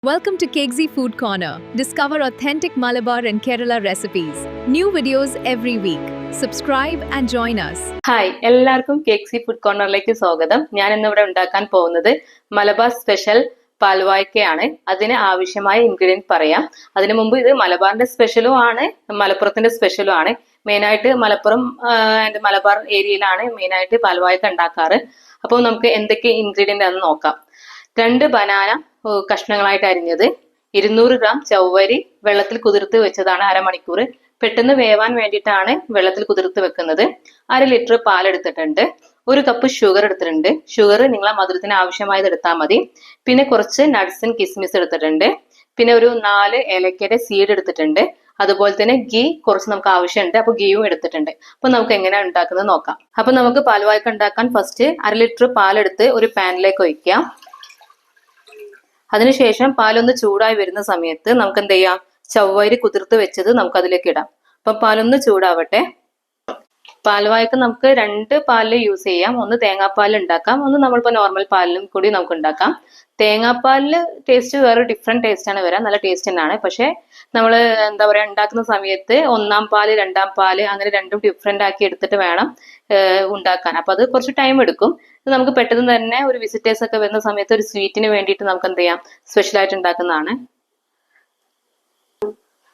Welcome to Keksi Food Corner. Discover authentic Malabar and Kerala recipes. New videos every week. Subscribe and join us. Hi എല്ലാവർക്കും കേക്സി food കോർണറിലേക്ക് സ്വാഗതം. ഞാൻ ഇന്നിവിടെ ഉണ്ടാക്കാൻ പോകുന്നത് Malabar special പാൽവായ്ക്കയാണ്. അതിന് ആവശ്യമായ ഇൻഗ്രീഡിയൻറ്റ് പറയാം. അതിനു മുമ്പ് ഇത് മലബാറിന്റെ സ്പെഷ്യലും ആണ്, മലപ്പുറത്തിന്റെ സ്പെഷ്യലും ആണ്. മെയിനായിട്ട് മലപ്പുറം ആൻഡ് മലബാർ ഏരിയയിലാണ് മെയിനായിട്ട് പാൽവായ്ക്ക ഉണ്ടാക്കാറ്. അപ്പോൾ നമുക്ക് എന്തൊക്കെ ഇൻഗ്രീഡിയൻ്റ് ആണെന്ന് നോക്കാം. 2 ബനാന കഷ്ണങ്ങളായിട്ട് അരിഞ്ഞത്, 200 ഗ്രാം ചവ്വരി വെള്ളത്തിൽ കുതിർത്ത് വെച്ചതാണ് അരമണിക്കൂർ. പെട്ടെന്ന് വേവാൻ വേണ്ടിയിട്ടാണ് വെള്ളത്തിൽ കുതിർത്ത് വെക്കുന്നത്. 1/2 ലിറ്റർ പാലെടുത്തിട്ടുണ്ട്. 1 കപ്പ് ഷുഗർ എടുത്തിട്ടുണ്ട്. ഷുഗർ നിങ്ങളെ മധുരത്തിന് ആവശ്യമായത് എടുത്താൽ മതി. പിന്നെ കുറച്ച് നട്ട്സ് ആൻഡ് കിസ്മിസ് എടുത്തിട്ടുണ്ട്. പിന്നെ ഒരു 4 ഏലക്കയുടെ സീഡ് എടുത്തിട്ടുണ്ട്. അതുപോലെ തന്നെ ഗീ കുറച്ച് നമുക്ക് ആവശ്യമുണ്ട്. അപ്പൊ ഗീയും എടുത്തിട്ടുണ്ട്. അപ്പൊ നമുക്ക് എങ്ങനെയാണ് ഉണ്ടാക്കുന്നത് നോക്കാം. അപ്പൊ നമുക്ക് പാൽവായ്ക്ക ഉണ്ടാക്കാൻ ഫസ്റ്റ് 1/2 ലിറ്റർ പാലെടുത്ത് ഒരു പാനിലേക്ക് ഒഴിക്കാം. അതിനുശേഷം പാലൊന്ന് ചൂടായി വരുന്ന സമയത്ത് നമുക്ക് എന്ത് ചെയ്യാം, ചവ്വരി കുതിർത്ത് വെച്ചത് നമുക്ക് അതിലേക്ക് ഇടാം. അപ്പൊ പാലൊന്ന് ചൂടാവട്ടെ. പാൽവായ്ക്ക നമുക്ക് 2 പാലിൽ യൂസ് ചെയ്യാം. ഒന്ന് തേങ്ങാപ്പാലിൽ ഉണ്ടാക്കാം, ഒന്ന് നമ്മളിപ്പോൾ നോർമൽ പാലിലും കൂടി നമുക്ക് ഉണ്ടാക്കാം. തേങ്ങാപ്പാലില് ടേസ്റ്റ് വേറെ ഡിഫറെന്റ് ടേസ്റ്റ് ആണ് വരാം, നല്ല ടേസ്റ്റ് തന്നെയാണ്. പക്ഷെ നമ്മൾ എന്താ പറയാ ഉണ്ടാക്കുന്ന സമയത്ത് 1-ാം പാല് 2-ാം പാല് അങ്ങനെ രണ്ടും ഡിഫറെന്റ് ആക്കി എടുത്തിട്ട് വേണം ഉണ്ടാക്കാൻ. അപ്പൊ അത് കുറച്ച് ടൈം എടുക്കും. നമുക്ക് പെട്ടെന്ന് തന്നെ ഒരു വിസിറ്റേഴ്സ് ഒക്കെ വരുന്ന സമയത്ത് ഒരു സ്വീറ്റിന് വേണ്ടിയിട്ട് നമുക്ക് എന്ത് ചെയ്യാം, സ്പെഷ്യൽ ആയിട്ട് ഉണ്ടാക്കുന്നതാണ്.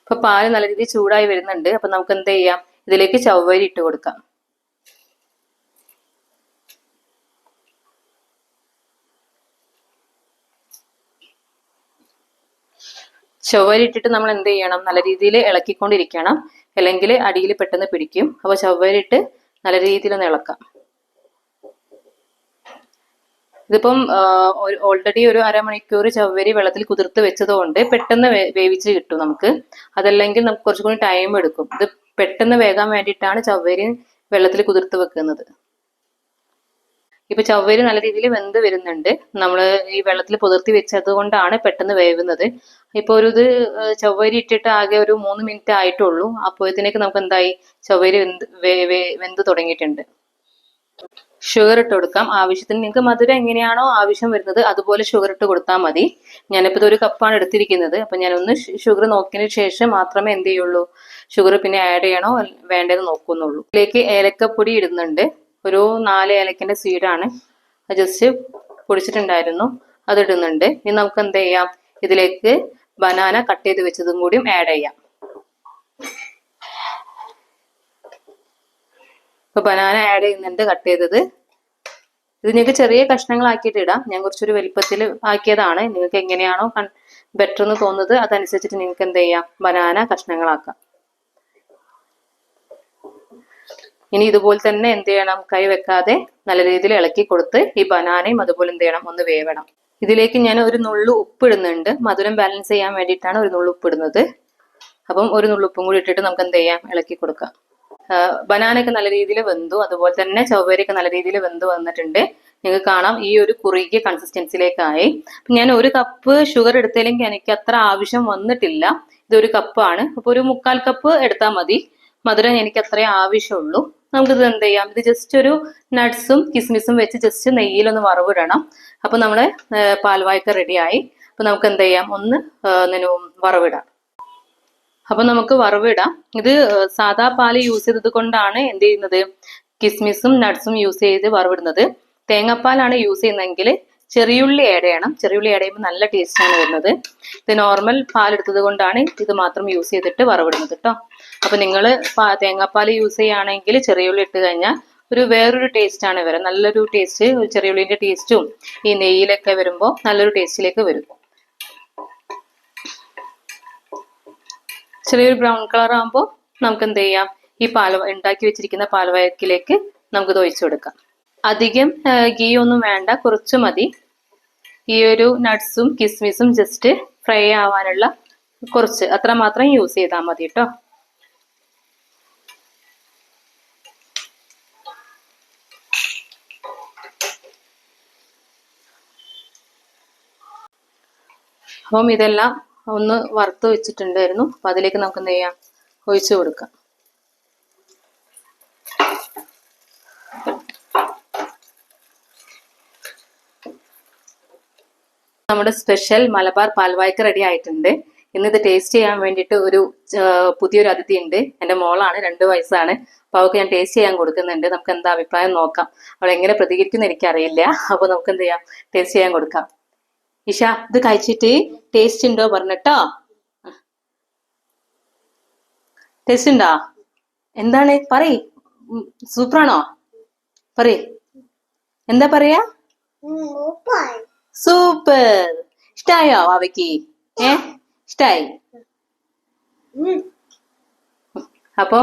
അപ്പൊ പാല് നല്ല രീതിയിൽ ചൂടായി വരുന്നുണ്ട്. അപ്പൊ നമുക്ക് എന്ത് ചെയ്യാം, ഇതിലേക്ക് ചവ്വരി ഇട്ട് കൊടുക്കാം. ചവ്വരി ഇട്ടിട്ട് നമ്മൾ എന്ത് ചെയ്യണം, നല്ല രീതിയിൽ ഇളക്കിക്കൊണ്ടിരിക്കണം, അല്ലെങ്കിൽ അടിയിൽ പെട്ടെന്ന് പിടിക്കും. അപ്പൊ ചവ്വരി ഇട്ട് നല്ല രീതിയിൽ ഒന്ന് ഇളക്കാം. ഇതിപ്പം ഓൾറെഡി ഒരു അരമണിക്കൂർ ചവ്വരി വെള്ളത്തിൽ കുതിർത്ത് വെച്ചത് കൊണ്ട് പെട്ടെന്ന് വേവിച്ച് കിട്ടും നമുക്ക്. അതല്ലെങ്കിൽ നമുക്ക് കുറച്ചും കൂടി ടൈം എടുക്കും. ഇത് പെട്ടെന്ന് വേകാൻ വേണ്ടിയിട്ടാണ് ചവ്വരി വെള്ളത്തിൽ കുതിർത്ത് വെക്കുന്നത്. ഇപ്പൊ ചവ്വരി നല്ല രീതിയിൽ വെന്ത് വരുന്നുണ്ട്. നമ്മൾ ഈ വെള്ളത്തിൽ പുതിർത്തി വെച്ചത് കൊണ്ടാണ് പെട്ടെന്ന് വേവുന്നത്. ഇപ്പൊ ഇത് ചവ്വരി ഇട്ടിട്ട് ആകെ ഒരു 3 മിനിറ്റ് ആയിട്ടുള്ളൂ. അപ്പോഴത്തേക്ക് നമുക്ക് എന്തായി, ചവ്വരി വെന്ത് തുടങ്ങിയിട്ടുണ്ട്. ഷുഗർ ഇട്ട് കൊടുക്കാം. ആവശ്യത്തിന് നിങ്ങൾക്ക് മധുരം എങ്ങനെയാണോ ആവശ്യം വരുന്നത് അതുപോലെ ഷുഗർ ഇട്ട് കൊടുത്താൽ മതി. ഞാനിപ്പോൾ ഇത് 1 കപ്പാണ് എടുത്തിരിക്കുന്നത്. അപ്പൊ ഞാനൊന്ന് ഷുഗർ നോക്കിയതിന് ശേഷം മാത്രമേ എന്ത് ചെയ്യുള്ളൂ, ഷുഗർ പിന്നെ ആഡ് ചെയ്യണോ വേണ്ടതെന്ന് നോക്കുന്നുള്ളൂ. ഇതിലേക്ക് ഏലക്കപ്പൊടി ഇടുന്നുണ്ട്. ഒരു 4 ഏലക്കന്റെ സീഡാണ്, ജസ്റ്റ് പൊടിച്ചിട്ടുണ്ടായിരുന്നു, അത് ഇടുന്നുണ്ട്. ഇനി നമുക്ക് എന്ത് ചെയ്യാം, ഇതിലേക്ക് ബനാന കട്ട് ചെയ്ത് വെച്ചതും കൂടിയും ആഡ് ചെയ്യാം. ഇപ്പൊ ബനാന ആഡ് ചെയ്യുന്നുണ്ട്, കട്ട് ചെയ്തത്. ഇത് നിങ്ങൾക്ക് ചെറിയ കഷ്ണങ്ങളാക്കിയിട്ട് ഇടാം. ഞാൻ കുറച്ചൊരു വലിപ്പത്തിൽ ആക്കിയതാണ്. നിങ്ങൾക്ക് എങ്ങനെയാണോ ബെറ്റർ എന്ന് തോന്നുന്നത് അതനുസരിച്ചിട്ട് നിങ്ങൾക്ക് എന്ത് ചെയ്യാം, ബനാന കഷ്ണങ്ങളാക്കാം. ഇനി ഇതുപോലെ തന്നെ എന്ത് ചെയ്യണം, കൈ വെക്കാതെ നല്ല രീതിയിൽ ഇളക്കി കൊടുത്ത് ഈ ബനാനയും അതുപോലെ എന്ത് ചെയ്യണം, ഒന്ന് വേവണം. ഇതിലേക്ക് ഞാൻ ഒരു നുള്ളു ഉപ്പ് ഇടുന്നുണ്ട്. മധുരം ബാലൻസ് ചെയ്യാൻ വേണ്ടിയിട്ടാണ് ഒരു നുള്ളു ഉപ്പ് ഇടുന്നത്. അപ്പം ഒരു നുള്ളു ഉപ്പും കൂടി ഇട്ടിട്ട് നമുക്ക് എന്ത് ചെയ്യാം, ഇളക്കി കൊടുക്കാം. ബനാനയൊക്കെ നല്ല രീതിയിൽ വെന്തു, അതുപോലെ തന്നെ ചവ്വരിയൊക്കെ നല്ല രീതിയിൽ വെന്ത് വന്നിട്ടുണ്ട്. നിങ്ങൾക്ക് കാണാം ഈ ഒരു കുറുകിയ കൺസിസ്റ്റൻസിയിലേക്കായി. ഞാൻ 1 കപ്പ് ഷുഗർ എടുത്തില്ലെങ്കിൽ എനിക്ക് അത്ര ആവശ്യം വന്നിട്ടില്ല. ഇത് 1 കപ്പാണ്. അപ്പൊ ഒരു 1/4 കപ്പ് എടുത്താൽ മതി. മധുരം എനിക്ക് അത്രേ ആവശ്യമുള്ളൂ. നമുക്കിത് എന്ത് ചെയ്യാം, ഇത് ജസ്റ്റ് ഒരു നട്ട്സും കിസ്മിസും വെച്ച് ജസ്റ്റ് നെയ്യിലൊന്ന് വറവിടണം. അപ്പൊ നമ്മള് പാൽവായ്ക്ക റെഡിയായി. അപ്പൊ നമുക്ക് എന്ത് ചെയ്യാം, ഒന്ന് വറവിടാം. അപ്പൊ നമുക്ക് വറവിടാം. ഇത് സാധാ പാല് യൂസ് ചെയ്തത് കൊണ്ടാണ് എന്ത് ചെയ്യുന്നത്, കിസ്മിസും നട്ട്സും യൂസ് ചെയ്ത് വറവിടുന്നത്. തേങ്ങാപ്പാലാണ് യൂസ് ചെയ്യുന്നതെങ്കിൽ ചെറിയുള്ളി ആഡ് ചെയ്യണം. ചെറിയുള്ളി ആഡ് ചെയ്യുമ്പോൾ നല്ല ടേസ്റ്റ് ആണ് വരുന്നത്. ഇത് നോർമൽ പാൽ എടുത്തത് കൊണ്ടാണ് ഇത് മാത്രം യൂസ് ചെയ്തിട്ട് വറവിടുന്നത് കേട്ടോ. അപ്പൊ നിങ്ങൾ തേങ്ങാപ്പാൽ യൂസ് ചെയ്യുകയാണെങ്കിൽ ചെറിയുള്ളി ഇട്ട് കഴിഞ്ഞാൽ വേറൊരു ടേസ്റ്റ് ആണ് വരാം. നല്ലൊരു ടേസ്റ്റ്, ചെറിയുള്ളിന്റെ ടേസ്റ്റും ഈ നെയ്യിലൊക്കെ വരുമ്പോൾ നല്ലൊരു ടേസ്റ്റിലേക്ക് വരും. ചെറിയൊരു ബ്രൗൺ കളർ ആകുമ്പോൾ നമുക്ക് എന്ത് ചെയ്യാം, ഈ ഉണ്ടാക്കി വെച്ചിരിക്കുന്ന പാൽവായ്ക്കയിലേക്ക് നമുക്ക് ഒഴിച്ചു കൊടുക്കാം. അധികം ഗീ ഒന്നും വേണ്ട, കുറച്ച് മതി. ഈ ഒരു നട്ട്സും കിസ്മിസും ജസ്റ്റ് ഫ്രൈ ആവാനുള്ള കുറച്ച് അത്ര മാത്രം യൂസ് ചെയ്താൽ മതി കേട്ടോ. അപ്പം ഇതെല്ലാം ഒന്ന് വറുത്ത് വെച്ചിട്ടുണ്ടായിരുന്നു. അപ്പൊ അതിലേക്ക് നമുക്ക് എന്ത് ചെയ്യാം, ഒഴിച്ചു കൊടുക്കാം. നമ്മുടെ സ്പെഷ്യൽ മലബാർ പാൽവായ്ക്ക റെഡി ആയിട്ടുണ്ട്. ഇന്ന് ഇത് ടേസ്റ്റ് ചെയ്യാൻ വേണ്ടിയിട്ട് ഒരു പുതിയൊരു അതിഥി ഉണ്ട്. എൻ്റെ മോളാണ്, 2 വയസ്സാണ്. അപ്പൊ അവൾക്ക് ഞാൻ ടേസ്റ്റ് ചെയ്യാൻ കൊടുക്കുന്നുണ്ട്. നമുക്ക് എന്താ അഭിപ്രായം നോക്കാം. അവൾ എങ്ങനെ പ്രതികരിക്കുന്ന എനിക്കറിയില്ല. അപ്പൊ നമുക്ക് എന്ത് ചെയ്യാം, ടേസ്റ്റ് ചെയ്യാൻ കൊടുക്കാം. ഇഷ, ഇത് കഴിച്ചിട്ട് ടേസ്റ്റ് ഉണ്ടോ പറഞ്ഞിട്ടോ. ടേസ്റ്റ് ഉണ്ടോ? എന്താണ് പറയ്. സൂപ്പറാണോ? പറയ്, എന്താ പറയാ? സൂപ്പർ. ഇഷ്ടായോ അവയ്ക്ക്? ഇഷ്ടായി. അപ്പൊ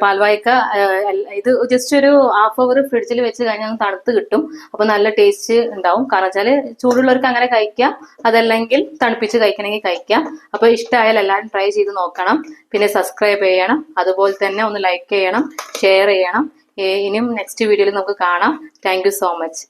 പാൽവായ്ക്ക ഇത് ജസ്റ്റ് ഒരു ഹാഫ് അവർ ഫ്രിഡ്ജിൽ വെച്ച് കഴിഞ്ഞാൽ തണുത്ത് കിട്ടും. അപ്പൊ നല്ല ടേസ്റ്റ് ഉണ്ടാവും. കാരണം വെച്ചാല് ചൂടുള്ളവർക്ക് അങ്ങനെ കഴിക്കാം, അതല്ലെങ്കിൽ തണുപ്പിച്ച് കഴിക്കണമെങ്കിൽ കഴിക്കാം. അപ്പൊ ഇഷ്ടമായാൽ എല്ലാവരും ട്രൈ ചെയ്ത് നോക്കണം. പിന്നെ സബ്സ്ക്രൈബ് ചെയ്യണം, അതുപോലെ തന്നെ ഒന്ന് ലൈക്ക് ചെയ്യണം, ഷെയർ ചെയ്യണം. ഇനിയും നെക്സ്റ്റ് വീഡിയോയിൽ നമുക്ക് കാണാം. Thank you so much.